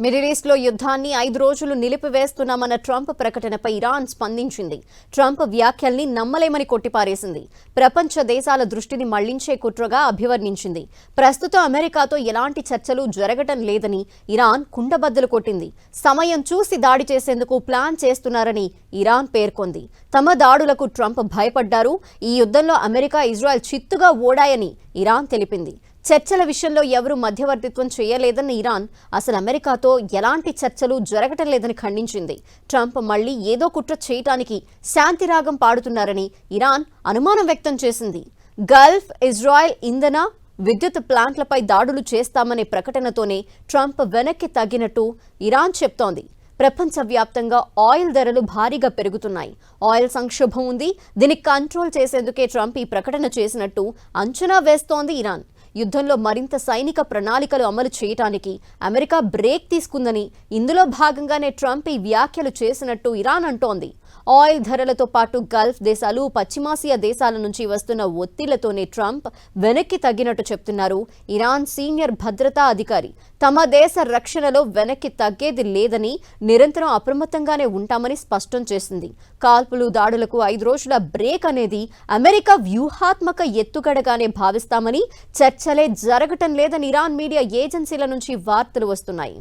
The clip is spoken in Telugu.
మిడిల్ ఈస్ట్ లో యుద్ధాన్ని 5 రోజులు నిలిపివేస్తున్నామన్న ట్రంప్ ప్రకటనపై ఇరాన్ స్పందించింది. ట్రంప్ వ్యాఖ్యల్ని నమ్మలేమని కొట్టిపారేసింది. ప్రపంచ దేశాల దృష్టిని మళ్లించే కుట్రగా అభివర్ణించింది. ప్రస్తుతం అమెరికాతో ఎలాంటి చర్చలు జరగటం లేదని ఇరాన్ కుండబద్దలు కొట్టింది. సమయం చూసి దాడి చేసేందుకు ప్లాన్ చేస్తున్నారని ఇరాన్ పేర్కొంది. తమ దాడులకు ట్రంప్ భయపడ్డారు. ఈ యుద్ధంలో అమెరికా, ఇజ్రాయెల్ చిత్తుగా ఓడాయని ఇరాన్ తెలిపింది. చర్చల విషయంలో ఎవరూ మధ్యవర్తిత్వం చేయలేదన్న ఇరాన్ అసలు అమెరికాతో ఎలాంటి చర్చలు జరగటం లేదని ఖండించింది. ట్రంప్ మళ్లీ ఏదో కుట్ర చేయటానికి శాంతిరాగం పాడుతున్నారని ఇరాన్ అనుమానం వ్యక్తం చేసింది. గల్ఫ్, ఇజ్రాయెల్ ఇంధన, విద్యుత్ ప్లాంట్లపై దాడులు చేస్తామనే ప్రకటనతోనే ట్రంప్ వెనక్కి తగ్గినట్టు ఇరాన్ చెప్తోంది. ప్రపంచవ్యాప్తంగా ఆయిల్ ధరలు భారీగా పెరుగుతున్నాయి. ఆయిల్ సంక్షోభం ఉంది. దీన్ని కంట్రోల్ చేసేందుకే ట్రంప్ ఈ ప్రకటన చేసినట్టు అంచనా వేస్తోంది ఇరాన్. యుద్ధంలో మరింత సైనిక ప్రణాళికలు అమలు చేయడానికి అమెరికా బ్రేక్ తీసుకుందని, ఇందులో భాగంగానే ట్రంప్ ఈ వ్యాఖ్యలు చేసినట్టు ఇరాన్ అంటోంది. ఆయిల్ ధరలతో పాటు గల్ఫ్ దేశాలు, పశ్చిమాసియా దేశాల నుంచి వస్తున్న ఒత్తిళ్లతోనే ట్రంప్ వెనక్కి తగ్గినట్టు చెప్తున్నారు ఇరాన్ సీనియర్ భద్రతా అధికారి. తమ దేశ రక్షణలో వెనక్కి తగ్గేది లేదని, నిరంతరం అప్రమత్తంగానే ఉంటామని స్పష్టం చేసింది. కాల్పులు, దాడులకు 5 రోజుల బ్రేక్ అనేది అమెరికా వ్యూహాత్మక ఎత్తుగడగానే భావిస్తామని, చర్చలే జరగటం లేదని ఇరాన్ మీడియా ఏజెన్సీల నుంచి వార్తలు వస్తున్నాయి.